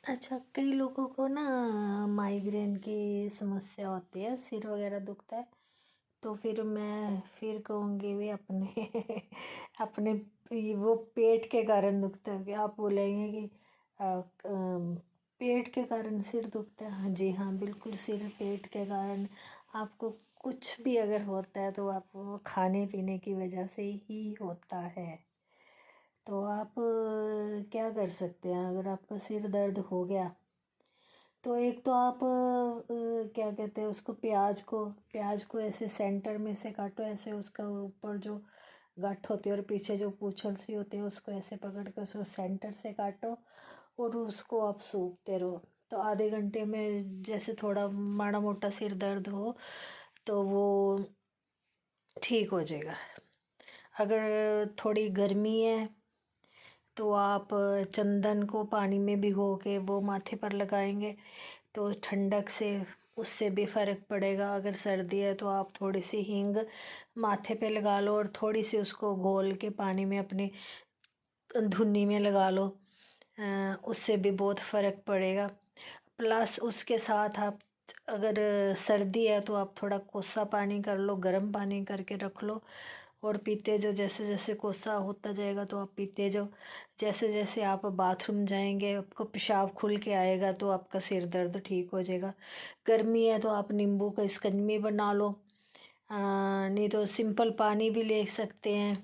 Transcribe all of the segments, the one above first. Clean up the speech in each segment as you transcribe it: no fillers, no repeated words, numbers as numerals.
अच्छा, कई लोगों को ना माइग्रेन की समस्या होती है, सिर वगैरह दुखता है। तो फिर मैं फिर कहूँगी भी अपने अपने वो पेट के कारण दुखता है, कि आप बोलेंगे कि पेट के कारण सिर दुखता है। हाँ जी, हाँ बिल्कुल, सिर पेट के कारण आपको कुछ भी अगर होता है तो आप वो खाने पीने की वजह से ही होता है। तो आप क्या कर सकते हैं अगर आपका सिर दर्द हो गया। तो एक तो आप क्या कहते हैं उसको, प्याज को ऐसे सेंटर में से काटो, ऐसे उसका ऊपर जो गांठ होती है और पीछे जो पूंछल सी होती है उसको ऐसे पकड़ कर उसको सेंटर से काटो और उसको आप सूखते रहो। तो आधे घंटे में जैसे थोड़ा माड़ा मोटा सिर दर्द हो तो वो ठीक हो जाएगा। अगर थोड़ी गर्मी है तो आप चंदन को पानी में भिगो के वो माथे पर लगाएंगे तो ठंडक से उससे भी फ़र्क पड़ेगा। अगर सर्दी है तो आप थोड़ी सी हींग माथे पे लगा लो और थोड़ी सी उसको घोल के पानी में अपने धुन्नी में लगा लो, उससे भी बहुत फ़र्क पड़ेगा। प्लस उसके साथ आप अगर सर्दी है तो आप थोड़ा कोसा पानी कर लो, गर्म पानी करके रख लो और पीते जाओ। जैसे जैसे कोसा होता जाएगा तो आप पीते जाओ। जैसे जैसे आप बाथरूम जाएंगे आपको पेशाब खुल के आएगा तो आपका सिर दर्द ठीक हो जाएगा। गर्मी है तो आप नींबू का शिकंजी बना लो, नहीं तो सिंपल पानी भी ले सकते हैं।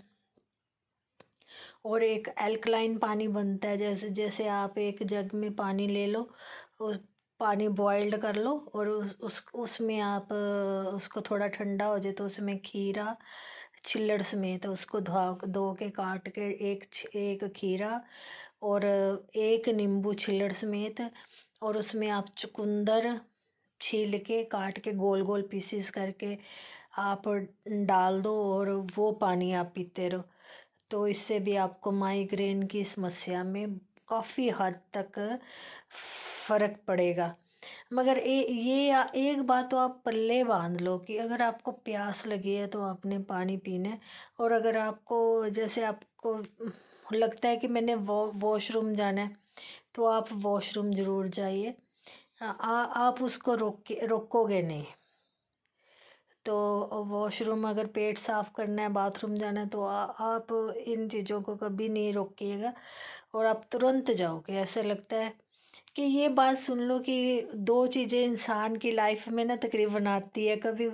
और एक एल्कलाइन पानी बनता है, जैसे जैसे आप एक जग में पानी ले लो, उस पानी बॉइल्ड कर लो और उसमें आप उसको थोड़ा ठंडा हो जाए तो उसमें खीरा छिल्लड़ समेत उसको धो के काट के एक खीरा और एक नींबू छिल्लड़ समेत, और उसमें आप चुकंदर छील के काट के गोल गोल पीसीस करके आप डाल दो और वो पानी आप पीते रहो। तो इससे भी आपको माइग्रेन की समस्या में काफ़ी हद तक फ़र्क पड़ेगा। मगर एक बात तो आप पल्ले बांध लो कि अगर आपको प्यास लगी है तो आपने पानी पीना है। और अगर आपको जैसे आपको लगता है कि मैंने वॉशरूम जाना है तो आप वॉशरूम ज़रूर जाइए। आप उसको रोकोगे नहीं। तो वॉशरूम अगर पेट साफ करना है, बाथरूम जाना है तो आप इन चीज़ों को कभी नहीं रोकिएगा और आप तुरंत जाओगे। ऐसे लगता है कि ये बात सुन लो कि दो चीज़ें इंसान की लाइफ में ना तकरीबन आती है। कभी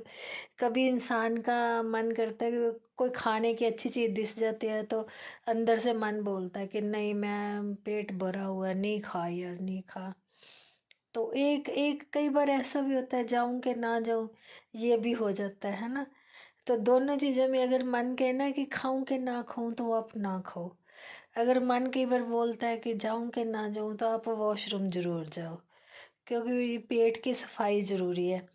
कभी इंसान का मन करता है कि कोई खाने की अच्छी चीज़ दिख जाती है तो अंदर से मन बोलता है कि नहीं, मैं पेट भरा हुआ है, नहीं खा यार, नहीं खा। तो एक एक कई बार ऐसा भी होता है जाऊं कि ना जाऊं, ये भी हो जाता है ना। तो दोनों चीज़ों में अगर मन कहना है कि खाऊं कि ना खाऊं तो आप ना खाओ। अगर मन कई बार बोलता है कि जाऊं कि ना जाऊं तो आप वॉशरूम ज़रूर जाओ, क्योंकि पेट की सफाई ज़रूरी है।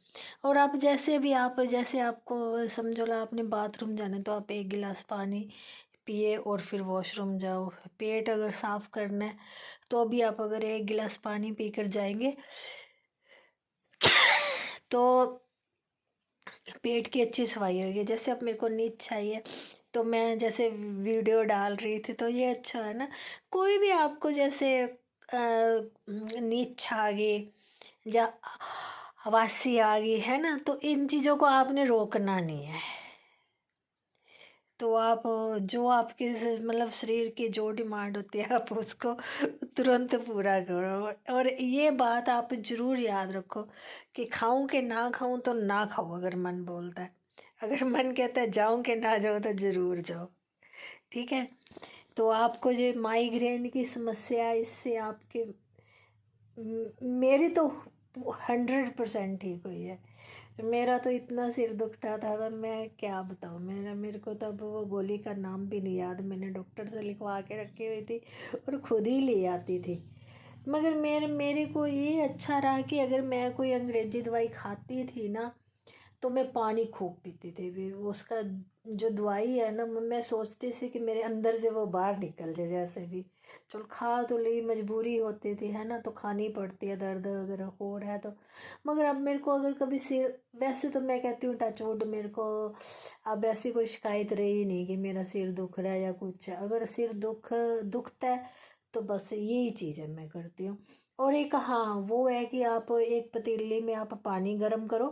और आप जैसे भी आप जैसे आपको समझो ला आपने बाथरूम जाना है तो आप एक गिलास पानी पिए और फिर वॉशरूम जाओ। पेट अगर साफ़ करना है तो भी आप अगर एक गिलास पानी पीकर जाएंगे तो पेट की अच्छी सफाई होगी। जैसे अब मेरे को नींद चाहिए तो मैं जैसे वीडियो डाल रही थी तो ये अच्छा है ना। कोई भी आपको जैसे नींद आ गई या हवासी आ गई है ना, तो इन चीज़ों को आपने रोकना नहीं है। तो आप जो आपके मतलब शरीर की जो डिमांड होती है आप उसको तुरंत पूरा करो। और ये बात आप ज़रूर याद रखो कि खाऊं कि ना खाऊं तो ना खाओ अगर मन बोलता है। अगर मन कहता है जाऊं कि ना जाऊं तो ज़रूर जाओ। ठीक है। तो आपको जो माइग्रेन की समस्या है इससे आपके मेरी तो 100% ठीक हुई है। मेरा तो इतना सिर दुखता था ना, मैं क्या बताऊँ। मेरे को तब वो गोली का नाम भी नहीं याद, मैंने डॉक्टर से लिखवा के रखी हुई थी और खुद ही ले आती थी। मगर मेरे को ये अच्छा रहा कि अगर मैं कोई अंग्रेज़ी दवाई खाती थी ना तो मैं पानी खूब पीती थी। भी उसका जो दवाई है ना, मैं सोचती थी कि मेरे अंदर से वो बाहर निकल जाए। जैसे भी चल खा तो ली, मजबूरी होती थी है ना, तो खानी पड़ती है दर्द अगर हो रहा है तो। मगर अब मेरे को अगर कभी सिर, वैसे तो मैं कहती हूँ टचवुड, मेरे को अब ऐसी कोई शिकायत रही नहीं कि मेरा सिर दुख रहा है या कुछ है। अगर सिर दुखता है तो बस यही चीज़ें मैं करती हूँ। और एक हाँ वो है कि आप एक पतीली में आप पानी गर्म करो,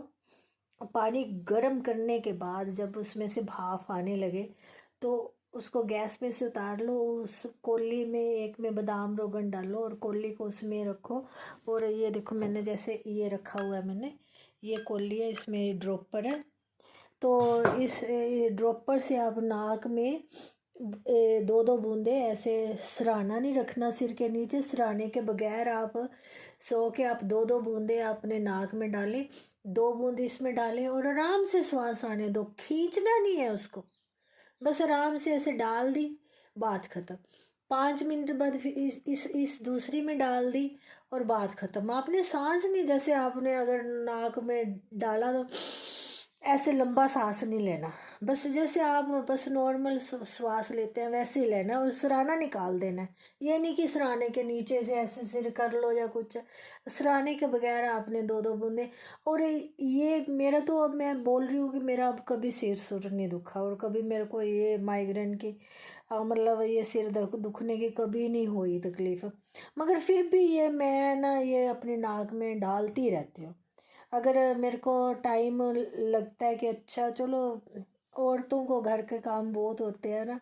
पानी गर्म करने के बाद जब उसमें से भाप आने लगे तो उसको गैस में से उतार लो, उस कोली में एक में बादाम रोगन डालो और कोली को उसमें रखो। और ये देखो मैंने जैसे ये रखा हुआ है, मैंने ये कोली है, इसमें ड्रॉपर है। तो इस ड्रॉपर से आप नाक में दो दो बूंदे ऐसे, सराहना नहीं रखना सिर के नीचे, सराहने के बगैर आप सो के आप दो दो बूंदे अपने नाक में डालें, दो बूंद इसमें डालें और आराम से श्वास आने दो, खींचना नहीं है उसको, बस आराम से ऐसे डाल दी, बात ख़त्म। 5 मिनट बाद फिर इस दूसरी में डाल दी और बात ख़त्म। आपने सांस नहीं, जैसे आपने अगर नाक में डाला तो ऐसे लंबा सांस नहीं लेना, बस जैसे आप बस नॉर्मल श्वास लेते हैं वैसे ही लेना और सराहना निकाल देना है। ये नहीं कि सराहने के नीचे से ऐसे सिर कर लो या कुछ, सराहने के बगैर आपने दो दो बूंदे। और ये मेरा तो, अब मैं बोल रही हूँ कि मेरा अब कभी सिर सुर नहीं दुखा और कभी मेरे को ये माइग्रेन की मतलब ये सिर दर्द दुखने की कभी नहीं हुई तकलीफ़। मगर फिर भी ये मैं ना ये अपनी नाक में डालती रहती हूँ। अगर मेरे को टाइम लगता है कि अच्छा चलो, औरतों को घर के काम बहुत होते हैं ना,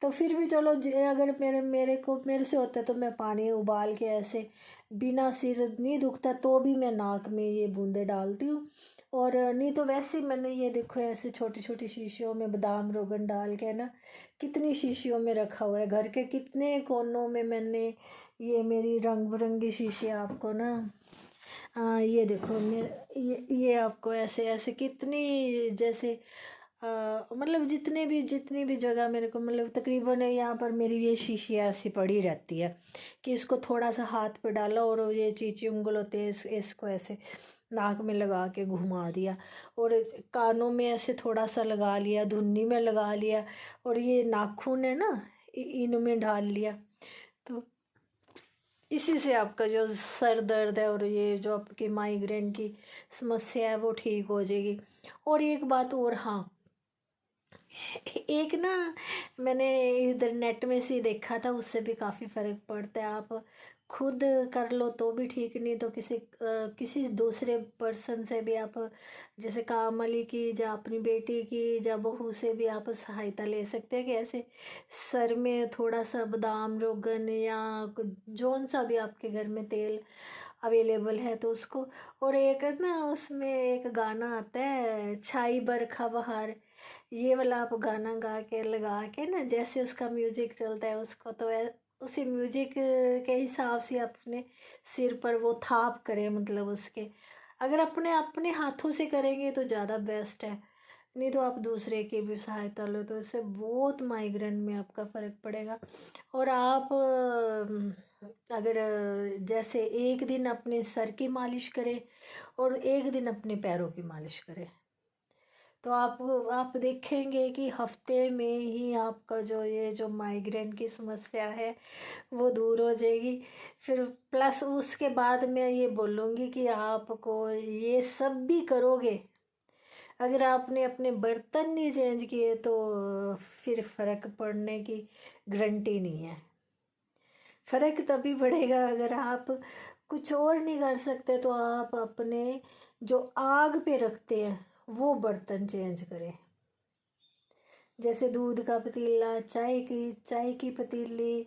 तो फिर भी चलो अगर मेरे से होता है तो मैं पानी उबाल के ऐसे बिना सिर नहीं दुखता तो भी मैं नाक में ये बूंदे डालती हूँ। और नहीं तो वैसे ही मैंने ये देखो ऐसे छोटी छोटी शीशियों में बादाम रोगन डाल के ना, कितनी शीशियों में रखा हुआ है, घर के कितने कोनों में मैंने ये मेरी रंग बिरंगी शीशी आपको ना, ये देखो मेरे ये आपको ऐसे ऐसे कितनी जैसे मतलब जितनी भी जगह मेरे को मतलब तकरीबन यहाँ पर मेरी ये शीशी ऐसी पड़ी रहती है कि इसको थोड़ा सा हाथ पे डाला और ये चींची उंगल होते हैं इसको ऐसे नाक में लगा के घुमा दिया और कानों में ऐसे थोड़ा सा लगा लिया, धुन्नी में लगा लिया और ये नाखून है ना इनमें डाल लिया। तो इसी से आपका जो सर दर्द है और ये जो आपकी माइग्रेन की समस्या है वो ठीक हो जाएगी। और एक बात और, हाँ एक ना मैंने इधर नेट में से देखा था, उससे भी काफ़ी फ़र्क पड़ता है। आप खुद कर लो तो भी ठीक, नहीं तो किसी दूसरे पर्सन से भी आप, जैसे काम वाली की या अपनी बेटी की या बहू से भी आप सहायता ले सकते हैं कि ऐसे सर में थोड़ा सा बादाम रोगन या जौन सा भी आपके घर में तेल अवेलेबल है तो उसको। और एक ना उसमें एक गाना आता है छाई बरखा बहार, ये वाला आप गाना गा के लगा के ना, जैसे उसका म्यूजिक चलता है उसको तो उसी म्यूजिक के हिसाब से अपने सिर पर वो थाप करें, मतलब उसके अगर अपने अपने हाथों से करेंगे तो ज़्यादा बेस्ट है, नहीं तो आप दूसरे की भी सहायता लो तो इससे बहुत माइग्रेन में आपका फ़र्क पड़ेगा। और आप अगर जैसे एक दिन अपने सर की मालिश करें और एक दिन अपने पैरों की मालिश करें तो आप देखेंगे कि हफ्ते में ही आपका जो ये जो माइग्रेन की समस्या है वो दूर हो जाएगी। फिर प्लस उसके बाद मैं ये बोलूँगी कि आपको ये सब भी करोगे, अगर आपने अपने बर्तन नहीं चेंज किए तो फिर फ़र्क पड़ने की गारंटी नहीं है। फ़र्क तभी पड़ेगा अगर आप कुछ और नहीं कर सकते तो आप अपने जो आग पे रखते हैं वो बर्तन चेंज करें, जैसे दूध का पतीला, चाय की पतीली,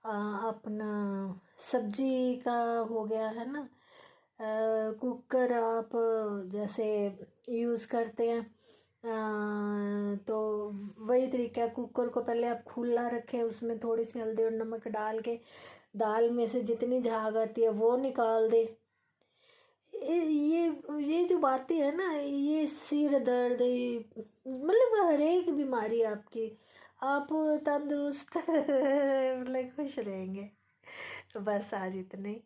अपना सब्जी का हो गया है ना, कुकर आप जैसे यूज़ करते हैं, तो वही तरीका है। कुकर को पहले आप खुला रखें, उसमें थोड़ी सी हल्दी और नमक डाल के दाल में से जितनी झाग आती है वो निकाल दे। ये जो बातें है ना, ये सिर दर्द मतलब हर एक बीमारी आपकी, आप तंदुरुस्त मतलब खुश रहेंगे। तो बस आज इतने ही।